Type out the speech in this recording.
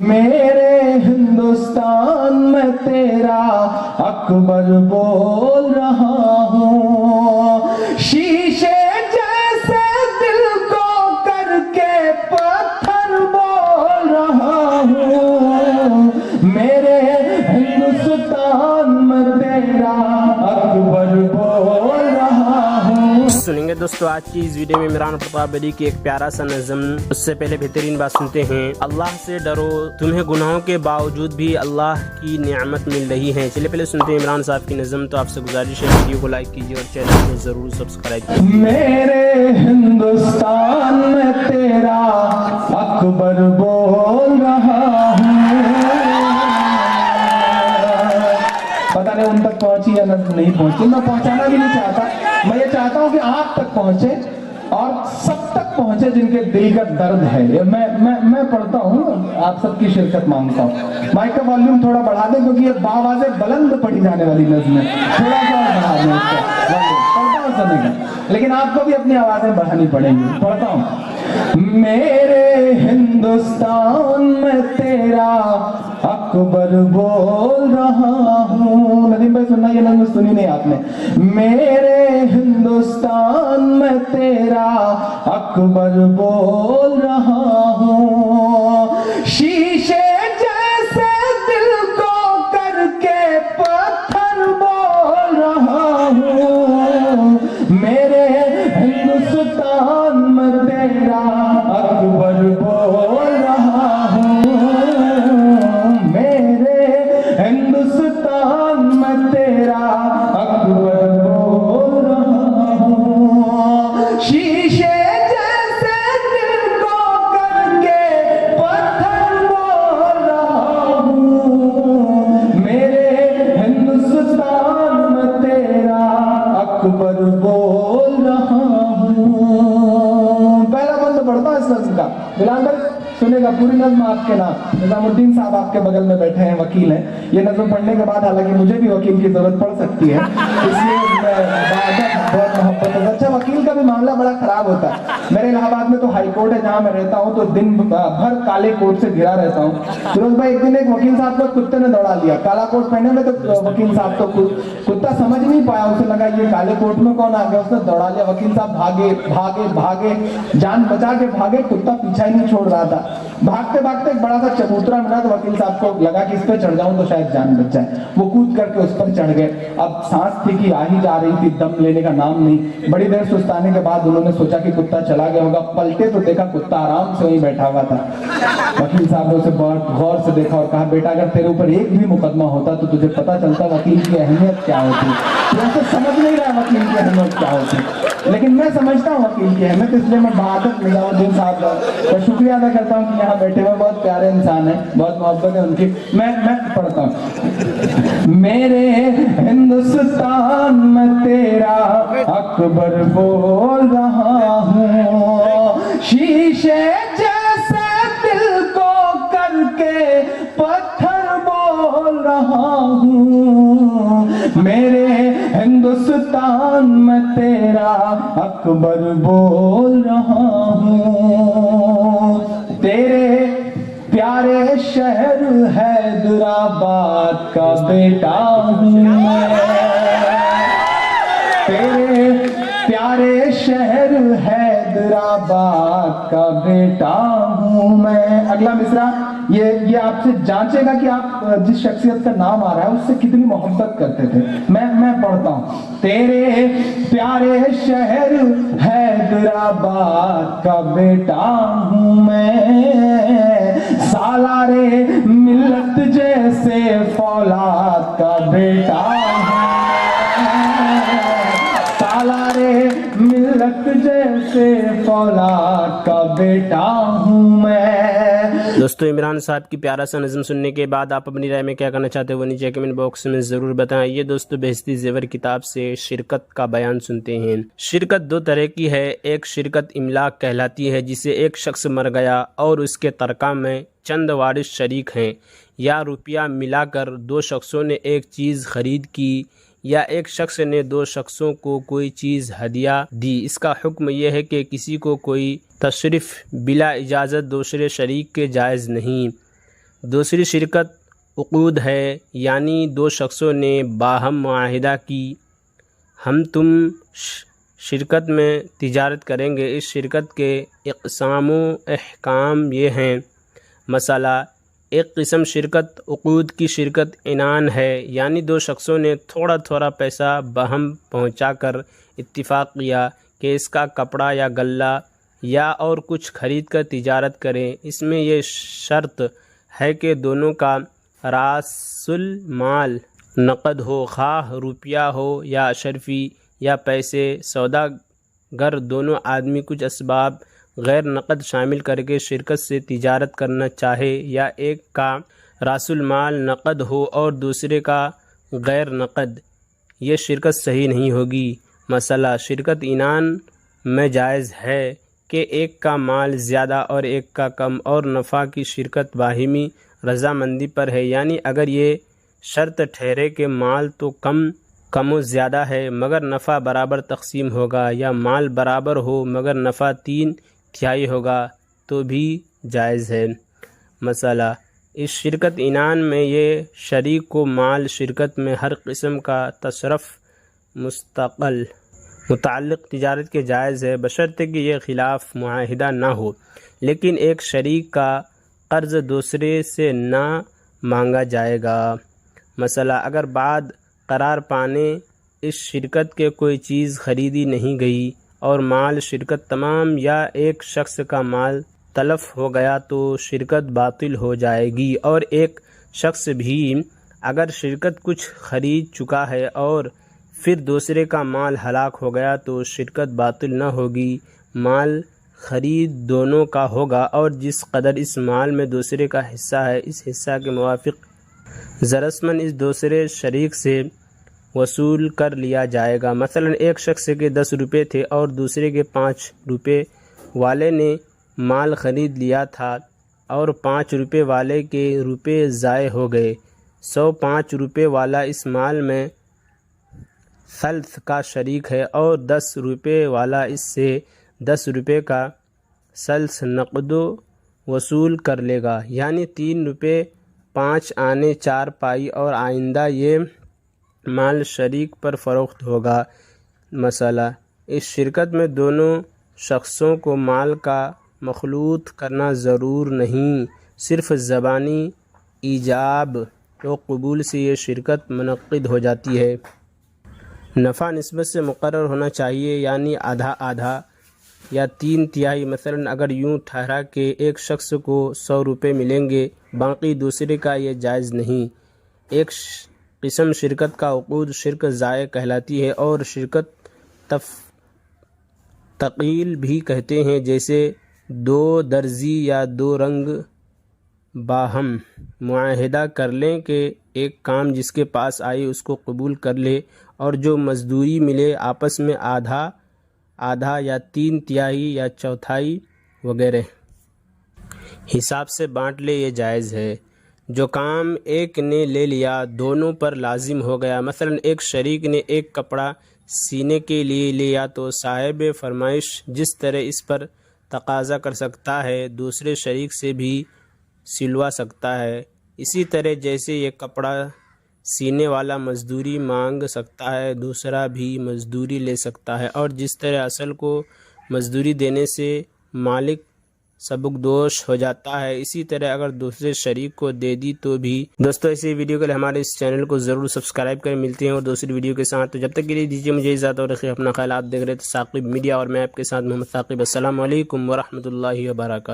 میرے ہندوستان میں تیرا اکبر بول رہا ہوں، شیشے جیسے دل کو کر کے پتھر بول رہا ہوں، میرے ہندوستان میں تیرا اکبر بول رہا ہوں۔ سنیں گے دوستو آج کی اس ویڈیو میں عمران پرتاپ علی کی ایک پیارا سا نظم۔ اس سے پہلے بہترین بات سنتے ہیں۔ اللہ سے ڈرو، تمہیں گناہوں کے باوجود بھی اللہ کی نعمت مل رہی ہے۔ چلے پہلے سنتے ہیں عمران صاحب کی نظم۔ تو آپ سے گزارش ہے ویڈیو کو لائک کیجیے اور چینل کو ضرور سبسکرائب کیجیے۔ میرے ہندوستان میں تیرا اکبر بول رہا ہوں۔ پتہ نہیں ان تک پہنچی یا نہیں پہنچی، میں پہنچانا بھی نہیں چاہتا۔ میں یہ چاہتا ہوں کہ آپ تک پہنچے اور سب تک پہنچے جن کے دل کا درد ہے۔ میں پڑھتا ہوں، آپ سب کی شرکت مانگتا ہوں۔ مائک کا والیوم تھوڑا بڑھا دیں کیونکہ یہ باوازیں بلند پڑھی جانے والی نظم ہے، تھوڑا سا بڑھا دیں اس کا والیوم، پڑھتا ہوں سبھی کا، لیکن آپ کو بھی اپنی آوازیں بڑھانی پڑیں گی۔ پڑھتا ہوں۔ میرے ہندوستان میں تیرا اکبر بول رہا ہوں۔ ندیم بھائی سننا، یہ نظم سنی نہیں آپ نے۔ میرے ہندوستان میں تیرا اکبر بول رہا ہوں، شیشے جیسے دل کو کر کے پتھر بول رہا ہوں، میرے ہندوستان میں تیرا اکبر بول رہا ہوں، میرے ہندوستان میں تیرا اکبر بول رہا ہوں، شیشے جیسے دل کو کر کے پتھر بول رہا ہوں، میرے ہندوستان میں تیرا اکبر بول رہا ہوں۔ پہلا بند پڑھتا ہے اس نظم کا، بلال بھائی سنے گا پوری نظم آپ کے نام۔ نظام الدین صاحب آپ کے بغل میں بیٹھے ہیں، وکیل ہیں۔ یہ نظم پڑھنے کے بعد حالانکہ مجھے بھی وکیل کی ضرورت پڑ سکتی ہے، اس لیے بہت محبت ہے۔ اچھا، وکیل کا بھی معاملہ بڑا خراب ہوتا ہے۔ میرے الہ آباد میں تو ہائی کورٹ ہے جہاں میں رہتا ہوں، تو دن بھر کالے کوٹ سے گھرا رہتا ہوں۔ فیروز بھائی ایک دن ایک وکیل صاحب کو کتے نے دوڑا لیا، کالا کوٹ پہنے میں، تو وکیل صاحب تو کتا سمجھ نہیں پایا، اسے لگا یہ کالے کوٹ میں کون آ گیا، اس نے دوڑا لیا۔ وکیل صاحب بھاگے بھاگے بھاگے، جان بچا کے بھاگے، کتا پیچھا ہی نہیں چھوڑ رہا تھا۔ بھاگتے بھاگتے ایک بڑا سا چبوترا ملا، تو وکیل صاحب کو لگا کہ اس پہ چڑھ جاؤں تو شاید جان بچ جائے۔ وہ کود کر کے اس پر چڑھ گئے۔ اب سانس تھی کہ آ ہی جا رہی تھی، دم لینے کا نام نہیں۔ بڑی دیر سستانے کے بعد انہوں نے سوچا کہ کتا چلا گیا ہوگا، پلٹے تو دیکھا کتا آرام سے وہیں بیٹھا ہوا تھا۔ وکیل صاحب نے اسے بہت غور سے دیکھا اور کہا، بیٹا اگر تیرے اوپر ایک بھی مقدمہ ہوتا تو تجھے پتا چلتا وکیل کی اہمیت کیا ہوتی۔ تو ایسے سمجھ نہیں رہا وکیل کی اہمیت کیا ہوتی، لیکن میں سمجھتا ہوں وکیل کی اہمیت، اس لیے میں بہادر نظام الدین صاحب کا شکریہ ادا کرتا ہوں کہ یہاں بیٹھے ہوئے بہت پیارے انسان ہیں، بہت محبت ہے ان کی۔ میں پڑھتا ہوں۔ میرے ہندوستان میں تیرا اکبر بول رہا ہوں، شیشے جیسے دل کو کر کے پتھر بول رہا ہوں، میرے ہندوستان میں تیرا اکبر بول رہا ہوں، تیرے پیارے شہر حیدرآباد کا بیٹا ہوں میں، تیرے پیارے شہر حیدرآباد کا بیٹا ہوں میں۔ اگلا مصرع یہ آپ سے جانچے گا کہ آپ جس شخصیت کا نام آ رہا ہے اس سے کتنی محبت کرتے تھے۔ میں پڑھتا ہوں۔ تیرے پیارے شہر حیدرآباد کا بیٹا ہوں میں، سالارے ملت جیسے فولاد کا بیٹا ہوں، سالارے ملت جیسے فولاد کا بیٹا ہوں میں۔ دوستو عمران صاحب کی پیارا سا نظم سننے کے بعد آپ اپنی رائے میں کیا کرنا چاہتے ہیں وہ نیچے کمنٹ باکس میں ضرور بتائیں۔ یہ دوستو بہشتی زیور کتاب سے شرکت کا بیان سنتے ہیں۔ شرکت دو طرح کی ہے، ایک شرکت املاک کہلاتی ہے جسے ایک شخص مر گیا اور اس کے ترکہ میں چند وارث شریک ہیں، یا روپیہ ملا کر دو شخصوں نے ایک چیز خرید کی، یا ایک شخص نے دو شخصوں کو کوئی چیز ہدیہ دی۔ اس کا حکم یہ ہے کہ کسی کو کوئی تصرف بلا اجازت دوسرے شریک کے جائز نہیں۔ دوسری شرکت عقود ہے، یعنی دو شخصوں نے باہم معاہدہ کی ہم تم شرکت میں تجارت کریں گے۔ اس شرکت کے اقسام و احکام یہ ہیں۔ مسئلہ، ایک قسم شرکت عقود کی شرکت عنان ہے، یعنی دو شخصوں نے تھوڑا تھوڑا پیسہ باہم پہنچا کر اتفاق کیا کہ اس کا کپڑا یا غلہ یا اور کچھ خرید کر تجارت کریں۔ اس میں یہ شرط ہے کہ دونوں کا راس المال نقد ہو، خواہ روپیہ ہو یا اشرفی یا پیسے۔ سوداگر دونوں آدمی کچھ اسباب غیر نقد شامل کر کے شرکت سے تجارت کرنا چاہے، یا ایک کا راس المال نقد ہو اور دوسرے کا غیر نقد، یہ شرکت صحیح نہیں ہوگی۔ مسئلہ، شرکت عنان میں جائز ہے کہ ایک کا مال زیادہ اور ایک کا کم، اور نفع کی شرکت باہمی رضامندی پر ہے، یعنی اگر یہ شرط ٹھہرے کہ مال تو کم و زیادہ ہے مگر نفع برابر تقسیم ہوگا، یا مال برابر ہو مگر نفع 3/3 ہوگا، تو بھی جائز ہے۔ مسئلہ، اس شرکت عنان میں یہ شریک کو مال شرکت میں ہر قسم کا تصرف متعلق تجارت کے جائز ہے، بشرطے کہ یہ خلاف معاہدہ نہ ہو، لیکن ایک شریک کا قرض دوسرے سے نہ مانگا جائے گا۔ مسئلہ، اگر بعد قرار پانے اس شرکت کے کوئی چیز خریدی نہیں گئی اور مال شرکت تمام یا ایک شخص کا مال تلف ہو گیا تو شرکت باطل ہو جائے گی، اور ایک شخص بھی اگر شرکت کچھ خرید چکا ہے اور پھر دوسرے کا مال ہلاک ہو گیا تو شرکت باطل نہ ہوگی، مال خرید دونوں کا ہوگا، اور جس قدر اس مال میں دوسرے کا حصہ ہے اس حصہ کے موافق زرثمن اس دوسرے شریک سے وصول کر لیا جائے گا۔ مثلا ایک شخص کے 10 روپے تھے اور دوسرے کے 5 روپے والے نے مال خرید لیا تھا، اور 5 روپے والے کے روپے ضائع ہو گئے۔ 105 روپے والا اس مال میں ثلث کا شریک ہے، اور 10 روپے والا اس سے 10 روپے کا ثلث نقد وصول کر لے گا، یعنی 3 روپے 5 آنے 4 پائی، اور آئندہ یہ مال شریک پر فروخت ہوگا۔ مسئلہ، اس شرکت میں دونوں شخصوں کو مال کا مخلوط کرنا ضرور نہیں، صرف زبانی ایجاب و قبول سے یہ شرکت منعقد ہو جاتی ہے۔ نفع نسبت سے مقرر ہونا چاہیے، یعنی آدھا آدھا یا 3/3۔ مثلا اگر یوں ٹھہرا کہ ایک شخص کو 100 روپے ملیں گے، باقی دوسرے کا، یہ جائز نہیں۔ ایک قسم شرکت کا عقود شرکت ضائع کہلاتی ہے، اور شرکت تقیل بھی کہتے ہیں، جیسے 2 درزی یا 2 رنگ باہم معاہدہ کر لیں کہ ایک کام جس کے پاس آئے اس کو قبول کر لے، اور جو مزدوری ملے آپس میں آدھا آدھا یا 3/3 یا 1/4 وغیرہ حساب سے بانٹ لے، یہ جائز ہے۔ جو کام ایک نے لے لیا دونوں پر لازم ہو گیا، مثلا ایک شریک نے ایک کپڑا سینے کے لیے لیا تو صاحب فرمائش جس طرح اس پر تقاضا کر سکتا ہے دوسرے شریک سے بھی سلوا سکتا ہے، اسی طرح جیسے یہ کپڑا سینے والا مزدوری مانگ سکتا ہے دوسرا بھی مزدوری لے سکتا ہے، اور جس طرح اصل کو مزدوری دینے سے مالک سبکدوش ہو جاتا ہے، اسی طرح اگر دوسرے شریک کو دے دی تو بھی۔ دوستو ایسی ویڈیو کے لیے ہمارے اس چینل کو ضرور سبسکرائب کریں، ملتے ہیں اور دوسری ویڈیو کے ساتھ، تو جب تک کے لیے دیجیے مجھے اجازت اور رکھیے اپنا خیال۔ آپ دیکھ رہے تھے ثاقب میڈیا اور میں آپ کے ساتھ محمد ثاقب۔ السلام علیکم ورحمۃ اللہ وبرکاتہ۔